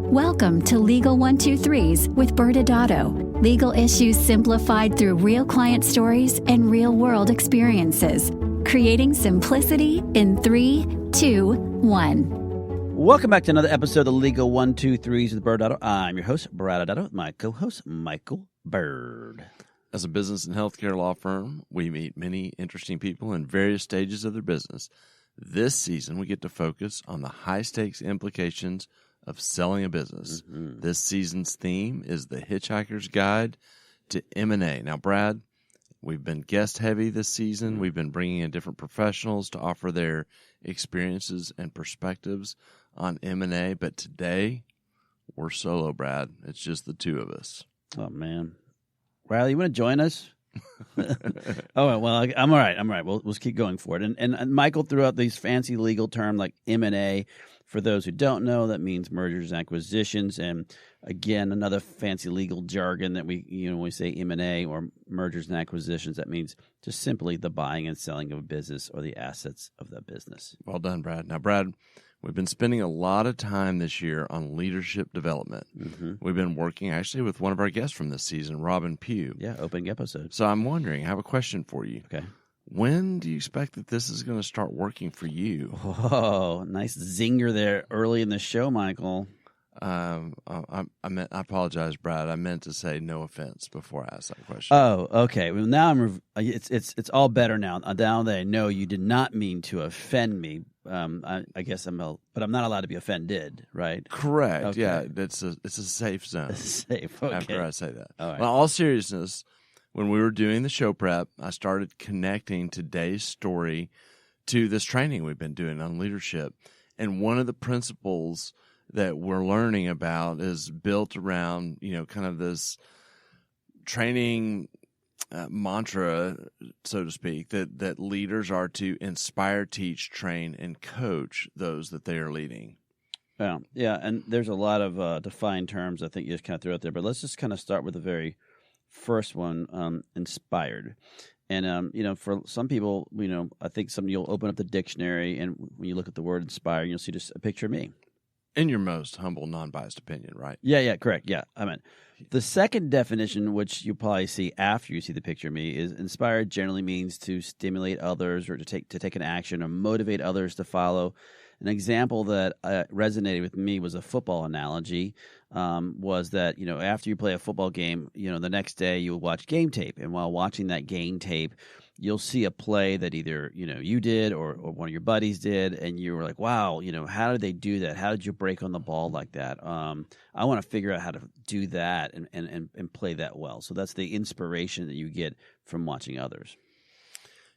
Welcome to Legal 123s with ByrdAdatto. Legal issues simplified through real client stories and real-world experiences. Creating simplicity in 3, 2, 1. Welcome back to another episode of the Legal 123s with ByrdAdatto. I'm your host, ByrdAdatto, with my co-host, Michael Byrd. As a business and healthcare law firm, we meet many interesting people in various stages of their business. This season, we get to focus on the high-stakes implications of selling a business. Mm-hmm. This season's theme is the Hitchhiker's Guide to M&A. Now, Brad, we've been guest-heavy this season. We've been bringing in different professionals to offer their experiences and perspectives on M&A, but today, we're solo, Brad. It's just the two of us. Oh, man. Riley, you want to join us? Oh, well, I'm all right. We'll keep going for it. And Michael threw out these fancy legal terms like M&A. For those who don't know, that means mergers and acquisitions. And again, another fancy legal jargon that when we say M&A or mergers and acquisitions, that means just simply the buying and selling of a business or the assets of that business. Well done, Brad. Now, Brad, we've been spending a lot of time this year on leadership development. Mm-hmm. We've been working actually with one of our guests from this season, Robin Pugh. Yeah, opening episode. So I'm wondering, I have a question for you. Okay. When do you expect that this is going to start working for you? Oh, nice zinger there early in the show, Michael. I apologize, Brad. I meant to say no offense before I asked that question. Oh, okay. Well, now it's all better now. Now that I know you did not mean to offend me. I guess but I'm not allowed to be offended, right? Correct. Okay. Yeah, it's a safe zone. It's safe. Okay. After I say that. All right. Well, in all seriousness, when we were doing the show prep, I started connecting today's story to this training we've been doing on leadership. And one of the principles that we're learning about is built around, kind of this training mantra, so to speak, that leaders are to inspire, teach, train, and coach those that they are leading. Yeah, and there's a lot of defined terms I think you just kind of threw out there, but let's just kind of start with the very first one, inspired. And, for some people, I think you'll open up the dictionary, and when you look at the word inspire, you'll see just a picture of me. In your most humble, non-biased opinion, right? Yeah, correct. Yeah, I mean, the second definition, which you'll probably see after you see the picture of me, is inspired generally means to stimulate others or to take an action or motivate others to follow. An example that resonated with me was a football analogy. Was that after you play a football game, the next day you'll watch game tape, and while watching that game tape, you'll see a play that either you did or one of your buddies did, and you were like, wow, how did they do that? How did you break on the ball like that? I want to figure out how to do that and play that well. So that's the inspiration that you get from watching others.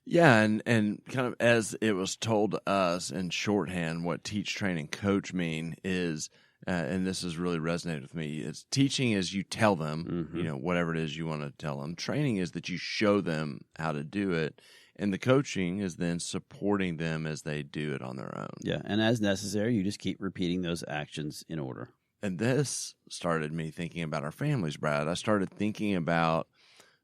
Yeah, and kind of as it was told to us in shorthand, what teach, train, and coach mean is, and this has really resonated with me, is teaching is you tell them, whatever it is you want to tell them. Training is that you show them how to do it. And the coaching is then supporting them as they do it on their own. Yeah, and as necessary, you just keep repeating those actions in order. And this started me thinking about our families, Brad. I started thinking about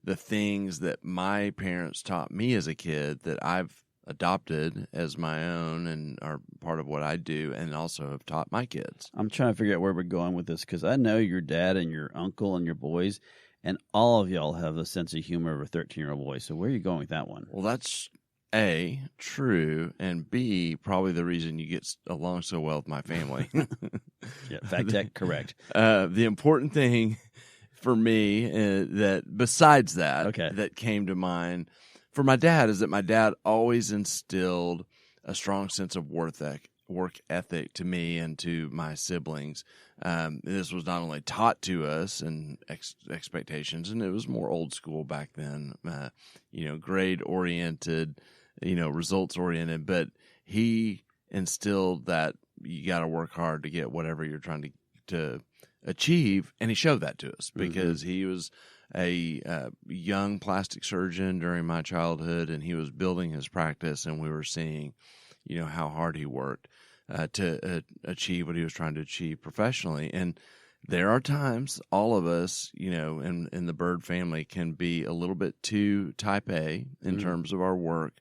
the things that my parents taught me as a kid that I've adopted as my own and are part of what I do, and also have taught my kids. I'm trying to figure out where we're going with this, because I know your dad and your uncle and your boys, and all of y'all have a sense of humor of a 13-year-old boy. So where are you going with that one? Well, that's A, true, and B, probably the reason you get along so well with my family. Yeah, fact check, correct. The important thing for me that besides that, that came to mind for my dad is that my dad always instilled a strong sense of work ethic to me and to my siblings. This was not only taught to us and expectations, and it was more old school back then, grade oriented, results oriented, but he instilled that you got to work hard to get whatever you're trying to achieve, and he showed that to us because he was a young plastic surgeon during my childhood, and he was building his practice, and we were seeing, how hard he worked to achieve what he was trying to achieve professionally. And there are times all of us, in the Byrd family can be a little bit too type A in terms of our work.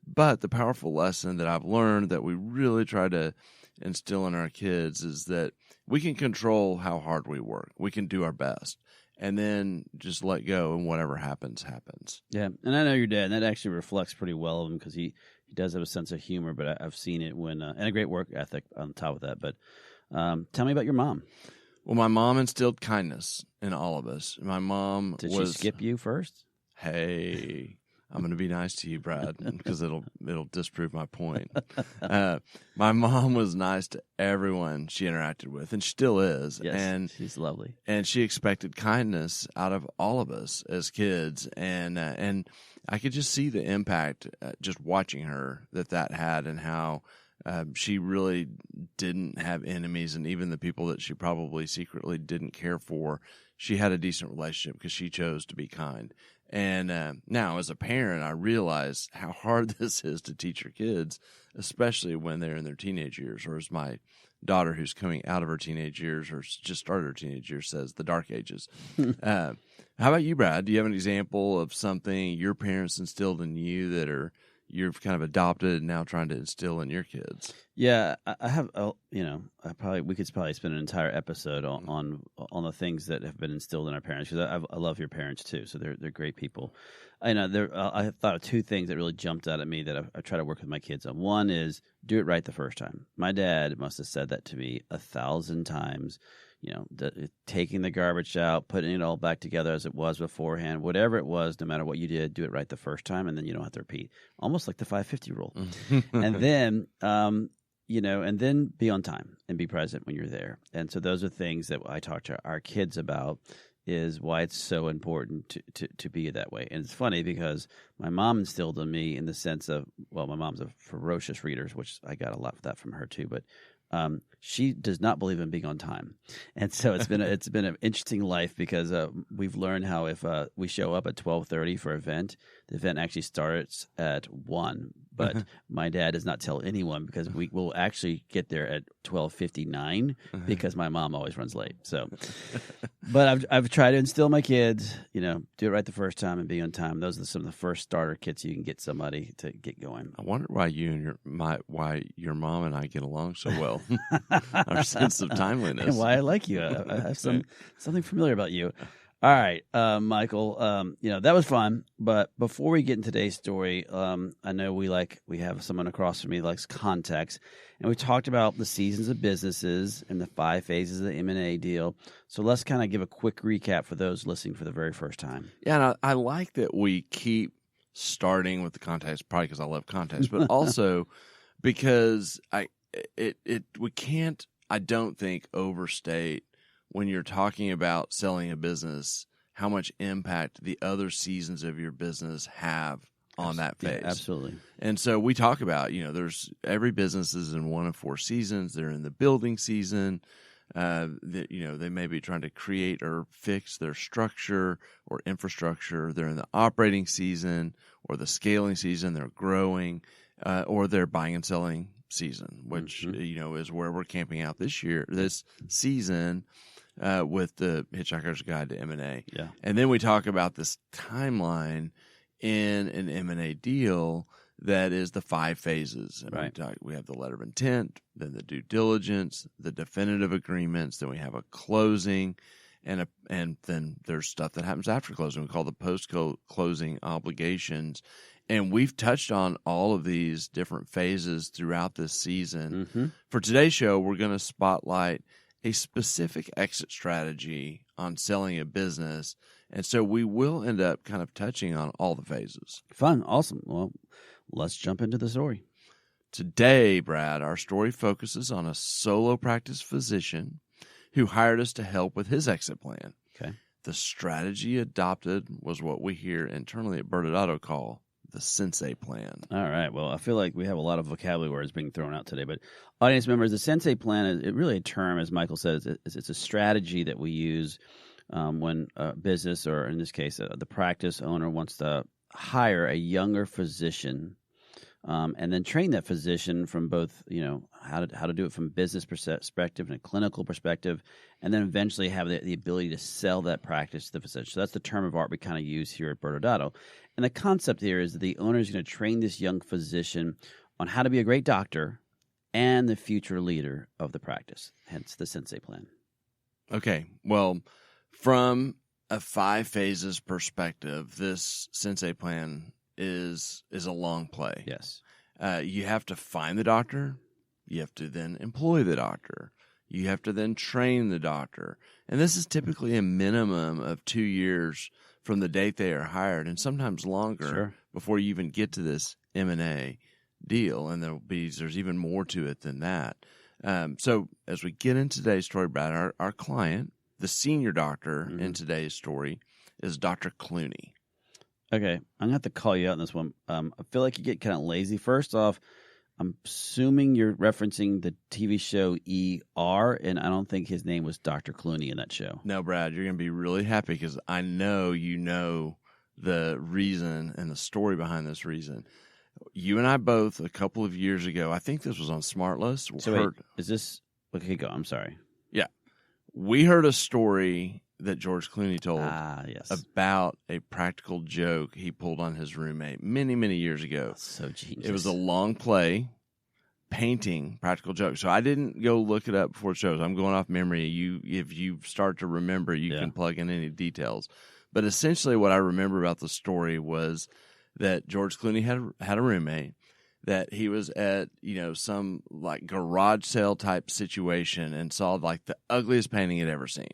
But the powerful lesson that I've learned that we really try to instill in our kids is that we can control how hard we work. We can do our best. And then just let go, and whatever happens, happens. Yeah, and I know your dad, and that actually reflects pretty well of him because he does have a sense of humor, but I've seen it when and a great work ethic on top of that. But tell me about your mom. Well, my mom instilled kindness in all of us. My mom Did she skip you first? Hey, I'm going to be nice to you, Brad, because it'll disprove my point. My mom was nice to everyone she interacted with, and still is. Yes, and she's lovely. And she expected kindness out of all of us as kids, and I could just see the impact just watching her that had, and how she really didn't have enemies, and even the people that she probably secretly didn't care for, she had a decent relationship because she chose to be kind. And now, as a parent, I realize how hard this is to teach your kids, especially when they're in their teenage years, or as my daughter, who's coming out of her teenage years or just started her teenage years, says, the dark ages. How about you, Brad? Do you have an example of something your parents instilled in you that you've kind of adopted and now trying to instill in your kids? Yeah, I have. We could probably spend an entire episode on the things that have been instilled in our parents, because I love your parents too. So they're great people. I thought of two things that really jumped out at me that I try to work with my kids on. One is do it right the first time. My dad must have said that to me 1,000 times. Taking the garbage out, putting it all back together as it was beforehand, whatever it was, no matter what you did, do it right the first time, and then you don't have to repeat. Almost like the 550 rule. And then, and then be on time and be present when you're there. And so those are things that I talk to our kids about, is why it's so important to be that way. And it's funny because my mom instilled in me in the sense of, well, my mom's a ferocious reader, which I got a lot of that from her too, but she does not believe in being on time, and so it's been an interesting life, because we've learned how if we show up at 12:30 for an event, the event actually starts at 1. But my dad does not tell anyone, because we will actually get there at 12:59 because my mom always runs late. So, but I've tried to instill my kids, do it right the first time and be on time. Those are some of the first starter kits you can get somebody to get going. I wonder why your mom and I get along so well. Our sense of timeliness. And why I like you. I have something familiar about you. All right, Michael, that was fun. But before we get into today's story, I know we have someone across from me who likes context. And we talked about the seasons of businesses and the 5 phases of the M&A deal. So let's kind of give a quick recap for those listening for the very first time. Yeah, and I like that we keep starting with the context, probably because I love context, but also because we can't, I don't think, overstate when you're talking about selling a business how much impact the other seasons of your business have on that phase. Yeah, absolutely. And so we talk about, there's every business is in one of 4 seasons. They're in the building season. They may be trying to create or fix their structure or infrastructure. They're in the operating season or the scaling season. They're growing, or they're buying and selling season, which is where we're camping out this season with the Hitchhiker's Guide to M&A. Yeah. And then we talk about this timeline in an M&A deal that is the 5 phases. And right. We have the letter of intent, then the due diligence, the definitive agreements, then we have a closing, and then there's stuff that happens after closing. We call the post-closing obligations. And we've touched on all of these different phases throughout this season. Mm-hmm. For today's show, we're going to spotlight a specific exit strategy on selling a business. And so we will end up kind of touching on all the phases. Fun. Awesome. Well, let's jump into the story. Today, Brad, our story focuses on a solo practice physician who hired us to help with his exit plan. Okay. The strategy adopted was what we here internally at ByrdAdatto call the Sensei Plan. All right. Well, I feel like we have a lot of vocabulary words being thrown out today, but audience members, the Sensei Plan is really a term, as Michael says, it's a strategy that we use when a business, or in this case, the practice owner wants to hire a younger physician, and then train that physician from both, how to do it from a business perspective and a clinical perspective, and then eventually have the ability to sell that practice to the physician. So that's the term of art we kind of use here at ByrdAdatto. And the concept here is that the owner is going to train this young physician on how to be a great doctor and the future leader of the practice, hence the Sensei Plan. Okay, well, from a 5 phases perspective, this Sensei Plan is a long play. Yes. You have to find the doctor. You have to then employ the doctor. You have to then train the doctor. And this is typically a minimum of 2 years from the date they are hired, and sometimes longer before you even get to this M&A deal. And there's even more to it than that. So as we get into today's story, Brad, our client, the senior doctor in today's story, is Dr. Clooney. Okay, I'm going to have to call you out on this one. I feel like you get kind of lazy. First off, I'm assuming you're referencing the TV show ER, and I don't think his name was Dr. Clooney in that show. No, Brad, you're going to be really happy because I know you know the reason and the story behind this reason. You and I both, a couple of years ago, I think this was on SmartList. So wait, is this... Okay, go. I'm sorry. Yeah. We heard a story that George Clooney told about a practical joke he pulled on his roommate many, many years ago. That's so genius. It was a long play, painting, practical joke. So I didn't go look it up before it shows. I'm going off memory. If you start to remember, you can plug in any details. But essentially what I remember about the story was that George Clooney had a roommate, that he was at, some like garage sale type situation and saw like the ugliest painting he'd ever seen.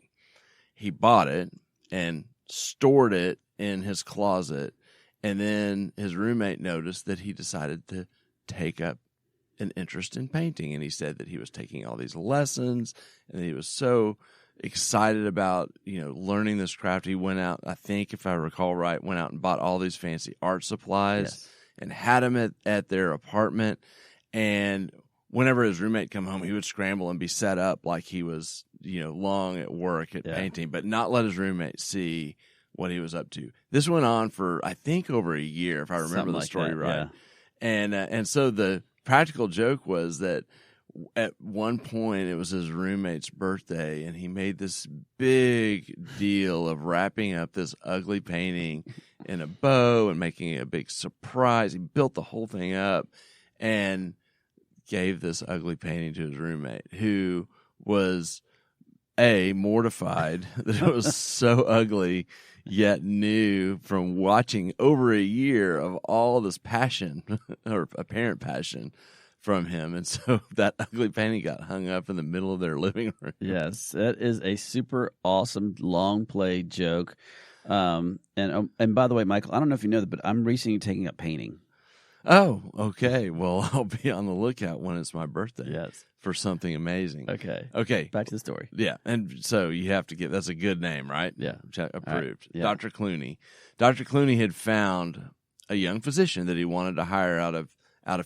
He bought it and stored it in his closet, and then his roommate noticed that he decided to take up an interest in painting, and he said that he was taking all these lessons, and he was so excited about, learning this craft. He went out, I think if I recall right, went out and bought all these fancy art supplies and had them at their apartment, and whenever his roommate come home, he would scramble and be set up like he was, long at work at painting, but not let his roommate see what he was up to. This went on for, I think, over a year, if I remember the story right. Yeah. And so the practical joke was that at one point it was his roommate's birthday, and he made this big deal of wrapping up this ugly painting in a bow and making it a big surprise. He built the whole thing up and gave this ugly painting to his roommate, who was mortified that it was so ugly, yet knew from watching over a year of all this passion or apparent passion from him. And so that ugly painting got hung up in the middle of their living room. Yes, that is a super awesome long play joke. And by the way, Michael, I don't know if you know that, but I'm recently taking up painting. Oh, okay. Well, I'll be on the lookout when it's my birthday. Yes. For something amazing. Okay. Back to the story. Yeah. And so you have to that's a good name, right? Yeah. Approved. Right. Yeah. Dr. Clooney. Dr. Clooney had found a young physician that he wanted to hire out of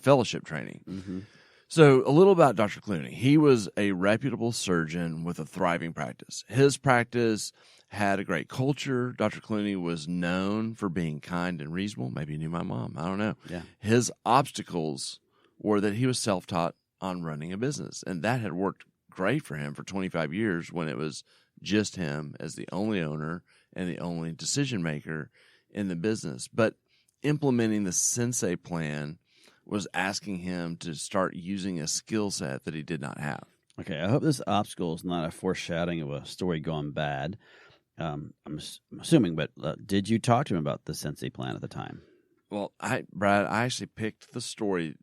fellowship training. Mm-hmm. So a little about Dr. Clooney. He was a reputable surgeon with a thriving practice. His practice had a great culture. Dr. Clooney was known for being kind and reasonable. Maybe he knew my mom. I don't know. Yeah. His obstacles were that he was self-taught on running a business, and that had worked great for him for 25 years when it was just him as the only owner and the only decision maker in the business. But implementing the Sensei Plan was asking him to start using a skill set that he did not have. Okay, I hope this obstacle is not a foreshadowing of a story gone bad. I'm assuming, but did you talk to him about the Sensei Plan at the time? Well, Brad, I actually picked this story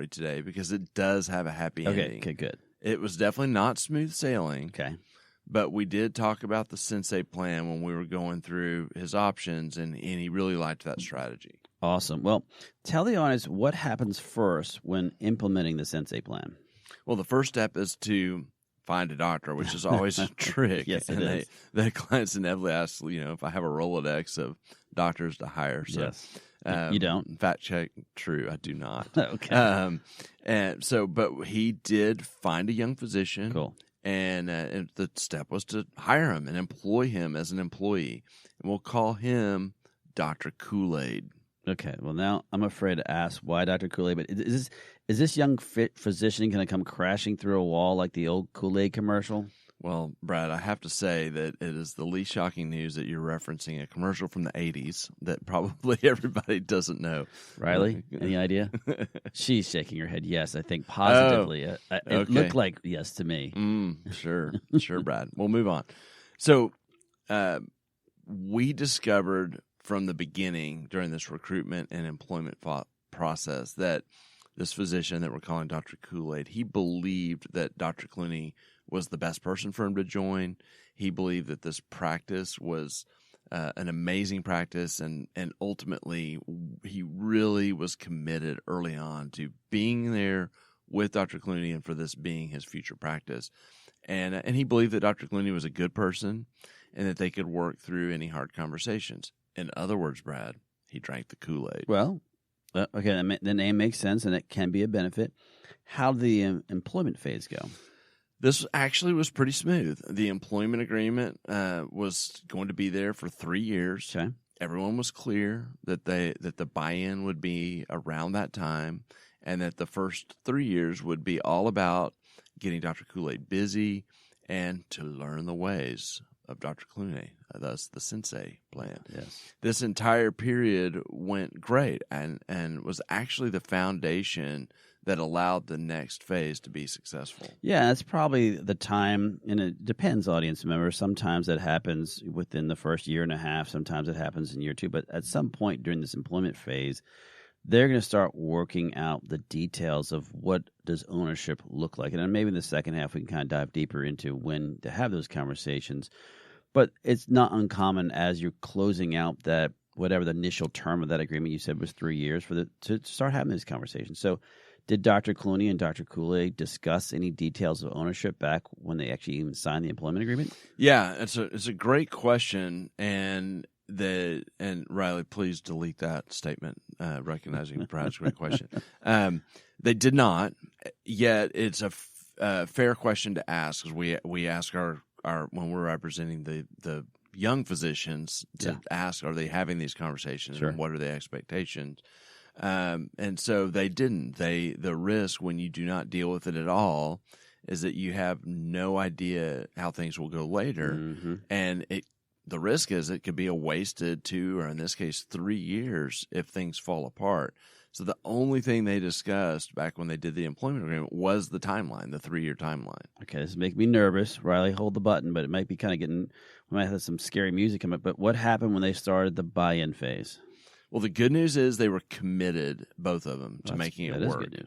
today because it does have a happy ending. Okay, good. It was definitely not smooth sailing. Okay. But we did talk about the Sensei Plan when we were going through his options, and he really liked that strategy. Awesome. Well, tell the audience what happens first when implementing the Sensei Plan. Well, the first step is to find a doctor, which is always a trick. Yes, it is. The clients inevitably ask, if I have a Rolodex of doctors to hire. So, yes. You don't? Fact check, true, I do not. Okay. But he did find a young physician. Cool. And the step was to hire him and employ him as an employee. And we'll call him Dr. Kool-Aid. Okay. Well, now I'm afraid to ask why Dr. Kool-Aid, but is this young physician going to come crashing through a wall like the old Kool-Aid commercial? Well, Brad, I have to say that it is the least shocking news that you're referencing a commercial from the 80s that probably everybody doesn't know. Riley, any idea? She's shaking her head yes, I think positively. It looked like yes to me. Sure, Brad. We'll move on. So we discovered from the beginning during this recruitment and employment process that this physician that we're calling Dr. Kool-Aid, he believed that Dr. Clooney was the best person for him to join. He believed that this practice was an amazing practice, and ultimately he really was committed early on to being there with Dr. Clooney and for this being his future practice. And he believed that Dr. Clooney was a good person and that they could work through any hard conversations. In other words, Brad, he drank the Kool-Aid. Well, okay, the name makes sense, and it can be a benefit. How did the employment phase go? This actually was pretty smooth. The employment agreement was going to be there for 3 years. Okay. Everyone was clear that the buy-in would be around that time, and that the first 3 years would be all about getting Dr. Kool-Aid busy and to learn the ways of Dr. Clooney, thus the Sensei Plan. Yes. This entire period went great and was actually the foundation that allowed the next phase to be successful. Yeah, that's probably the time, and it depends, audience members. Sometimes that happens within the first year and a half. Sometimes it happens in year 2. But at some point during this employment phase, they're going to start working out the details of what does ownership look like. And then maybe in the second half, we can kind of dive deeper into when to have those conversations. But it's not uncommon as you're closing out that, whatever the initial term of that agreement you said was 3 years, to start having these conversations. So did Dr. Clooney and Dr. Kool-Aid discuss any details of ownership back when they actually even signed the employment agreement? Yeah, it's a great question, and Riley, please delete that statement. Recognizing Brad's great question, they did not. Yet it's a fair question to ask, because we ask our when we're representing the young physicians to ask, are they having these conversations, Sure. and what are the expectations? And so they didn't. The risk when you do not deal with it at all is that you have no idea how things will go later. Mm-hmm. And the risk is it could be a wasted 2, or in this case 3 years, if things fall apart. So the only thing they discussed back when they did the employment agreement was the timeline, the 3-year timeline. Okay, this is making me nervous. Riley, hold the button, but it might be kind of we might have some scary music come up. But what happened when they started the buy-in phase? Well, the good news is they were committed, both of them, to making it work. That is good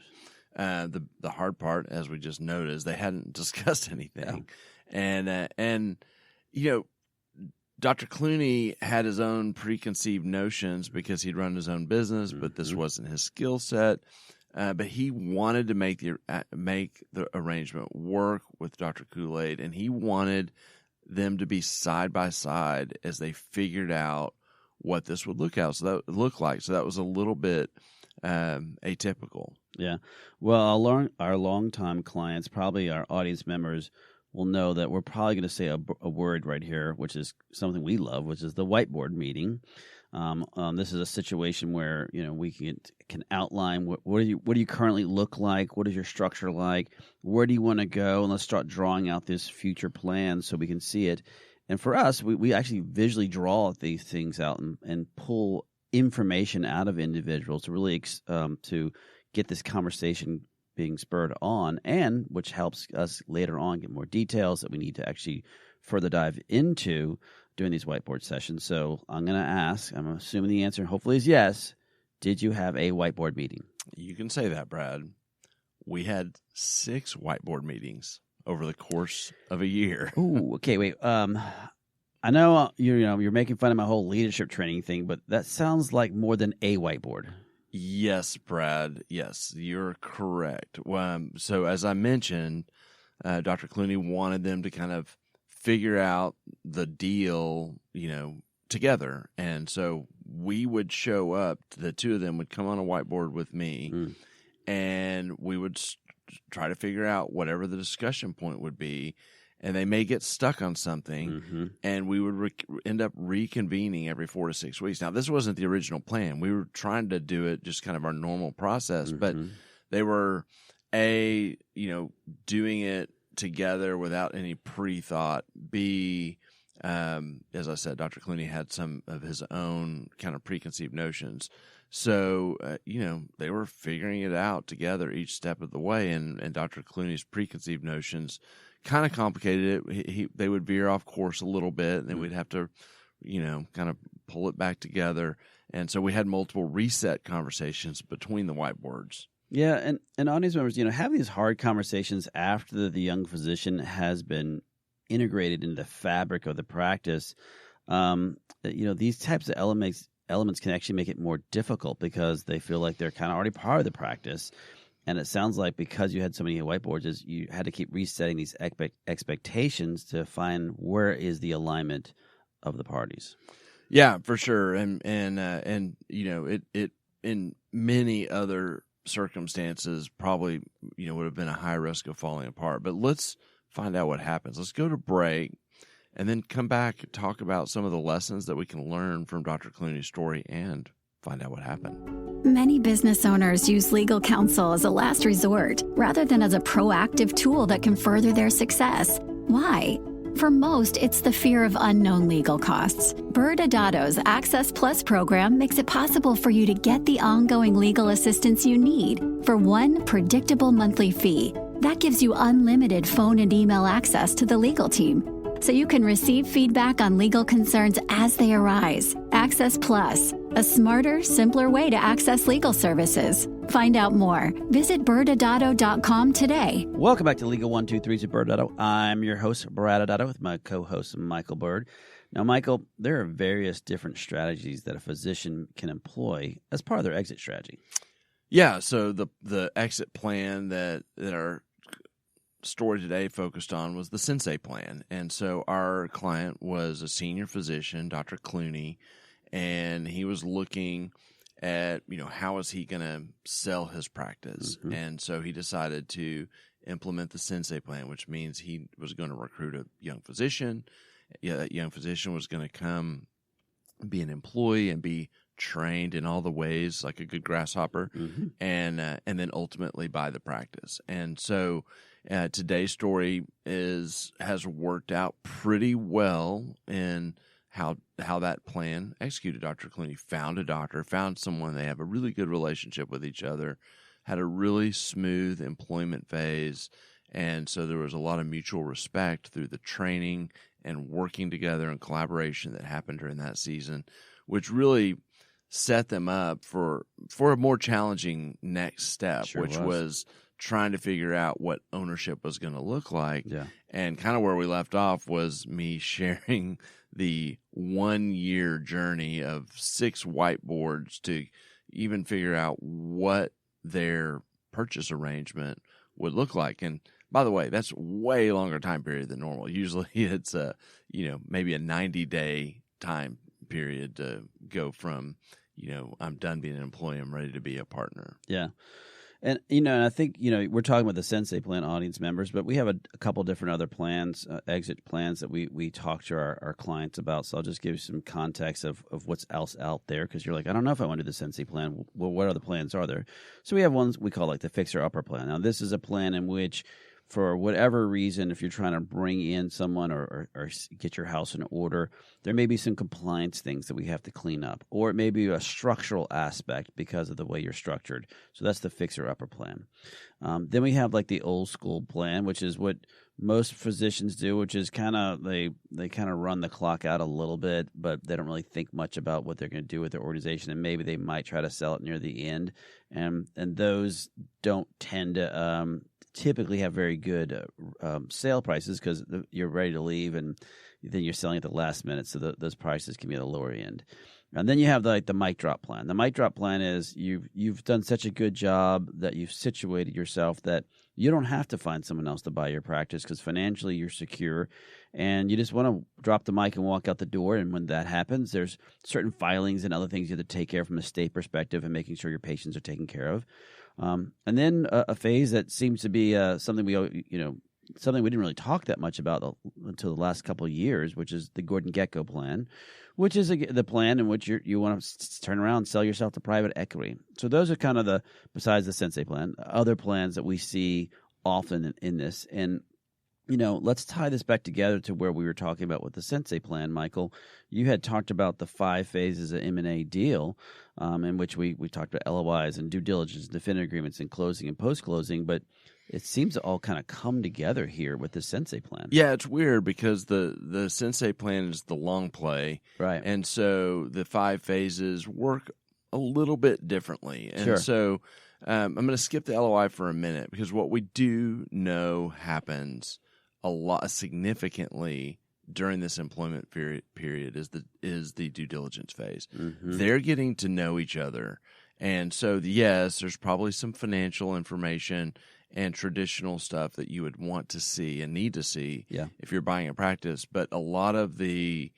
news. The hard part, as we just noted, is they hadn't discussed anything. Yeah. And you know, Dr. Clooney had his own preconceived notions because he'd run his own business, but this wasn't his skill set. But he wanted to make the arrangement work with Dr. Kool-Aid, and he wanted them to be side by side as they figured out what this would look like. So that was a little bit atypical. Yeah. Well, our longtime clients, probably our audience members, will know that we're probably going to say a word right here, which is something we love, which is the whiteboard meeting. This is a situation where we can outline what do you currently look like, what is your structure like, where do you want to go, and let's start drawing out this future plan so we can see it. And for us, we actually visually draw these things out and pull information out of individuals to really to get this conversation being spurred on, and which helps us later on get more details that we need to actually further dive into during these whiteboard sessions. So I'm going to ask, I'm assuming the answer hopefully is yes, did you have a whiteboard meeting? You can say that, Brad. We had 6 whiteboard meetings over the course of a year. Ooh, okay, wait. I know you're making fun of my whole leadership training thing, but that sounds like more than a whiteboard. Yes, Brad. Yes, you're correct. So as I mentioned, Dr. Clooney wanted them to kind of figure out the deal, together. And so we would show up, the 2 of them would come on a whiteboard with me, and we would try to figure out whatever the discussion point would be. And they may get stuck on something, and we would end up reconvening every 4 to 6 weeks. Now, this wasn't the original plan. We were trying to do it just kind of our normal process, but they were, doing it together without any pre-thought. B, as I said, Dr. Clooney had some of his own kind of preconceived notions. So, they were figuring it out together each step of the way, and Dr. Clooney's preconceived notions kind of complicated it. They would veer off course a little bit, and then we'd have to, kind of pull it back together. And so we had multiple reset conversations between the whiteboards. Yeah, and audience members, having these hard conversations after the young physician has been integrated into the fabric of the practice, these types of elements can actually make it more difficult because they feel like they're kind of already part of the practice. And it sounds like because you had so many whiteboards, you had to keep resetting these expectations to find where is the alignment of the parties. Yeah, for sure. And it in many other circumstances probably, would have been a high risk of falling apart. But let's find out what happens. Let's go to break and then come back and talk about some of the lessons that we can learn from Dr. Clooney's story and find out what happened. Many business owners use legal counsel as a last resort rather than as a proactive tool that can further their success. Why? For most, it's the fear of unknown legal costs. ByrdAdatto's Access Plus program makes it possible for you to get the ongoing legal assistance you need for one predictable monthly fee. That gives you unlimited phone and email access to the legal team, so you can receive feedback on legal concerns as they arise. Access Plus, a smarter, simpler way to access legal services. Find out more. Visit ByrdAdatto.com today. Welcome back to Legal 123s with ByrdAdatto. I'm your host, ByrdAdatto, with my co-host, Michael Byrd. Now, Michael, there are various different strategies that a physician can employ as part of their exit strategy. Yeah, so the exit plan that our story today focused on was the Sensei Plan. And so our client was a senior physician, Dr. Clooney, and he was looking at, how is he going to sell his practice? Mm-hmm. And so he decided to implement the Sensei Plan, which means he was going to recruit a young physician. Yeah, that young physician was going to come be an employee and be trained in all the ways like a good grasshopper, mm-hmm. and then ultimately buy the practice. And so today's story has worked out pretty well in how that plan executed. Dr. Clooney found a doctor, found someone, they have a really good relationship with each other, had a really smooth employment phase, and so there was a lot of mutual respect through the training and working together and collaboration that happened during that season, which really set them up for a more challenging next step, sure which was trying to figure out what ownership was going to look like. Yeah. And kind of where we left off was me sharing the 1 year journey of 6 whiteboards to even figure out what their purchase arrangement would look like. And by the way, that's way longer time period than normal. Usually it's maybe a 90-day time period to go from, I'm done being an employee, I'm ready to be a partner. Yeah. And, and I think, we're talking about the Sensei Plan audience members, but we have a couple different other plans, exit plans that we talk to our clients about. So I'll just give you some context of what's else out there, because you're like, I don't know if I want to do the Sensei Plan. Well, what other plans are there? So we have ones we call like the Fixer Upper Plan. Now, this is a plan in which, for whatever reason, if you're trying to bring in someone or get your house in order, there may be some compliance things that we have to clean up, or it may be a structural aspect because of the way you're structured. So that's the Fixer Upper Plan. Then we have like the old school plan, which is what most physicians do, which is kind of they kind of run the clock out a little bit, but they don't really think much about what they're going to do with their organization, and maybe they might try to sell it near the end. And those don't tend to typically have very good sale prices because you're ready to leave and then you're selling at the last minute, so those prices can be at the lower end. And then you have the mic drop plan. The mic drop plan is you've done such a good job that you've situated yourself that you don't have to find someone else to buy your practice because financially you're secure, and you just want to drop the mic and walk out the door. And when that happens, there's certain filings and other things you have to take care of from a state perspective and making sure your patients are taken care of. And then a phase that seems to be something something we didn't really talk that much about until the last couple of years, which is the Gordon Gekko plan, which is the plan in which you want to turn around and sell yourself to private equity. So those are kind of besides the Sensei Plan, other plans that we see often in this. And let's tie this back together to where we were talking about with the Sensei Plan, Michael. You had talked about the 5 phases of M&A deal, in which we talked about LOIs and due diligence, definitive agreements, and closing and post-closing, but it seems to all kind of come together here with the Sensei Plan. Yeah, it's weird because the Sensei Plan is the long play. Right. And so the 5 phases work a little bit differently. And Sure. So I'm going to skip the LOI for a minute because what we do know happens a lot significantly during this employment period is the due diligence phase. Mm-hmm. They're getting to know each other. And so, yes, there's probably some financial information and traditional stuff that you would want to see and need to see if you're buying a practice. But a lot of the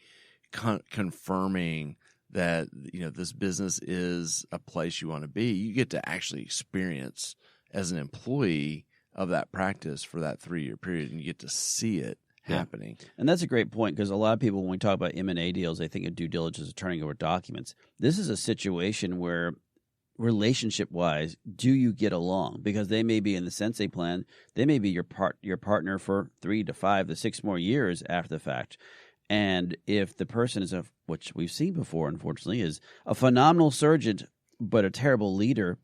confirming that this business is a place you want to be, you get to actually experience as an employee of that practice for that 3-year period, and you get to see it happening. And that's a great point because a lot of people, when we talk about M&A deals, they think of due diligence as turning over documents. This is a situation where relationship-wise, do you get along? Because they may be in the Sensei Plan, they may be your partner for 3 to 5 to 6 more years after the fact. And if the person is which we've seen before, unfortunately, is a phenomenal surgeon but a terrible leader,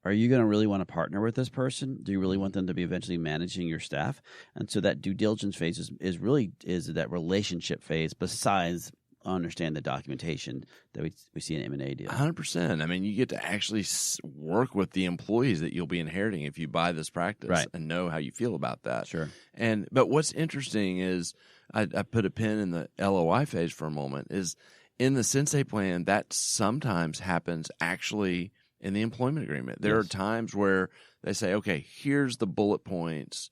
are you going to really want to partner with this person? Do you really want them to be eventually managing your staff? And so that due diligence phase is really that relationship phase besides understand the documentation that we see in M&A deal. 100%. I mean, you get to actually work with the employees that you'll be inheriting if you buy this practice and know how you feel about that. Sure. But what's interesting is I put a pin in the LOI phase for a moment is in the Sensei Plan, that sometimes happens actually in the employment agreement. There are times where they say, okay, here's the bullet points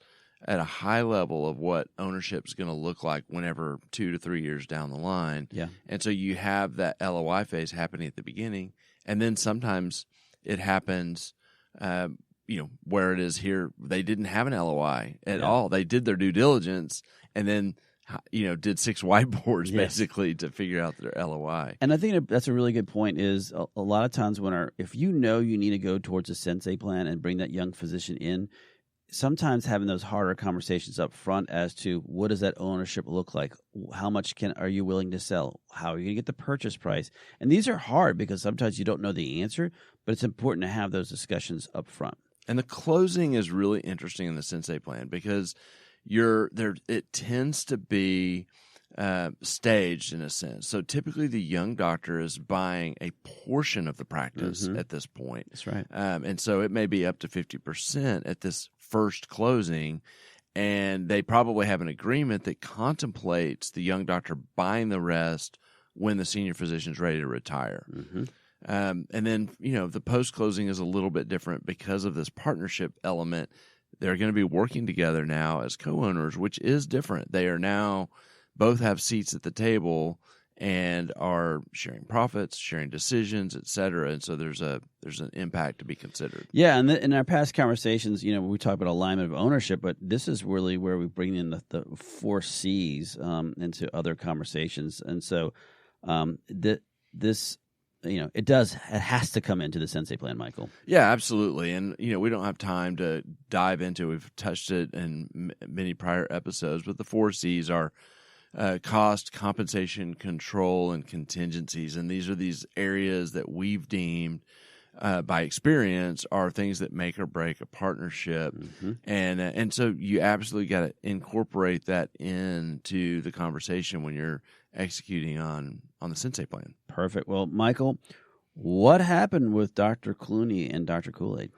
at a high level of what ownership is going to look like whenever 2 to 3 years down the line. Yeah. And so you have that LOI phase happening at the beginning. And then sometimes it happens, where it is here, they didn't have an LOI at all. They did their due diligence and then did 6 whiteboards basically to figure out their LOI. And I think that's a really good point is a lot of times if you know you need to go towards a Sensei Plan and bring that young physician in, sometimes having those harder conversations up front as to what does that ownership look like? How much are you willing to sell? How are you going to get the purchase price? And these are hard because sometimes you don't know the answer, but it's important to have those discussions up front. And the closing is really interesting in the Sensei Plan because it tends to be staged in a sense. So typically the young doctor is buying a portion of the practice at this point. That's right. And so it may be up to 50% at this first closing, and they probably have an agreement that contemplates the young doctor buying the rest when the senior physician is ready to retire. Mm-hmm. And then, the post-closing is a little bit different because of this partnership element. They're going to be working together now as co-owners, which is different. They are now both have seats at the table and are sharing profits, sharing decisions, et cetera. And so there's an impact to be considered. Yeah, and in our past conversations, we talk about alignment of ownership, but this is really where we bring in the 4 C's into other conversations. And so it has to come into the Sensei Plan, Michael. Yeah, absolutely. And, we don't have time to dive into, we've touched it in many prior episodes, but the 4 C's are cost, compensation, control, and contingencies. And these are these areas that we've deemed by experience are things that make or break a partnership. Mm-hmm. And so you absolutely got to incorporate that into the conversation when you're executing on the Sensei Plan. Perfect. Well, Michael, what happened with Dr. Clooney and Dr. Kool-Aid?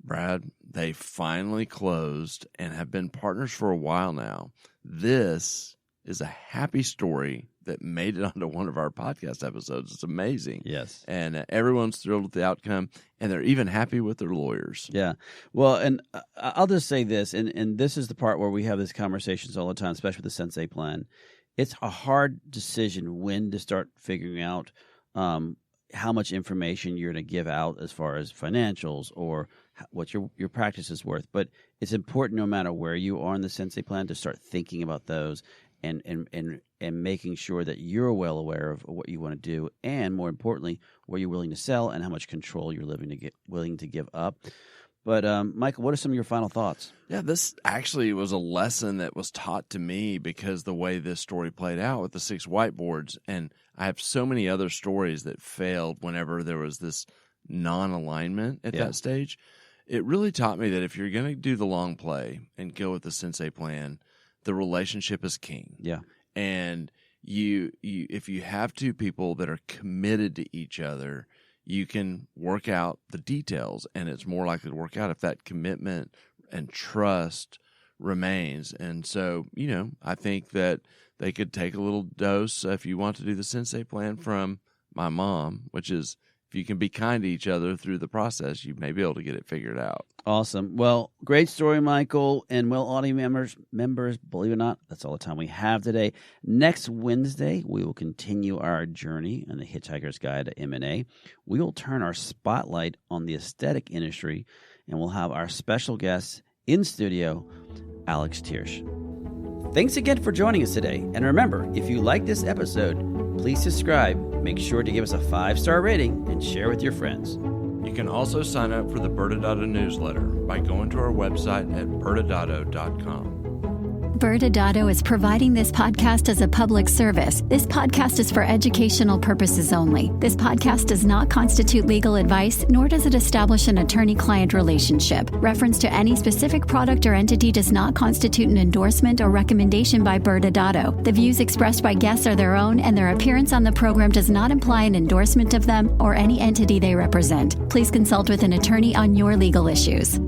Brad, they finally closed and have been partners for a while now. This is a happy story that made it onto one of our podcast episodes. It's amazing. Yes. And everyone's thrilled with the outcome, and they're even happy with their lawyers. Yeah. Well, and I'll just say this, and this is the part where we have these conversations all the time, especially with the Sensei Plan. It's a hard decision when to start figuring out how much information you're going to give out as far as financials or what your practice is worth. But it's important no matter where you are in the Sensei Plan to start thinking about those and making sure that you're well aware of what you want to do and, more importantly, what you're willing to sell and how much control you're willing to give up. But Michael, what are some of your final thoughts? Yeah, this actually was a lesson that was taught to me because the way this story played out with the 6 whiteboards. And I have so many other stories that failed whenever there was this non-alignment at that stage. It really taught me that if you're going to do the long play and go with the Sensei Plan, the relationship is king. Yeah. And you if you have two people that are committed to each other, you can work out the details, and it's more likely to work out if that commitment and trust remains. And so, I think that they could take a little dose if you want to do the Sensei Plan from my mom, which is if you can be kind to each other through the process, you may be able to get it figured out. Awesome. Well, great story, Michael. And audience members, believe it or not, that's all the time we have today. Next Wednesday, we will continue our journey on the Hitchhiker's Guide to M&A. We will turn our spotlight on the aesthetic industry, and we'll have our special guest in studio, Alex Tiersch. Thanks again for joining us today. And remember, if you like this episode, please subscribe, make sure to give us a 5-star rating, and share with your friends. You can also sign up for the ByrdAdatto newsletter by going to our website at ByrdAdatto.com. ByrdAdatto is providing this podcast as a public service. This podcast is for educational purposes only. This podcast does not constitute legal advice, nor does it establish an attorney-client relationship. Reference to any specific product or entity does not constitute an endorsement or recommendation by ByrdAdatto. The views expressed by guests are their own, and their appearance on the program does not imply an endorsement of them or any entity they represent. Please consult with an attorney on your legal issues.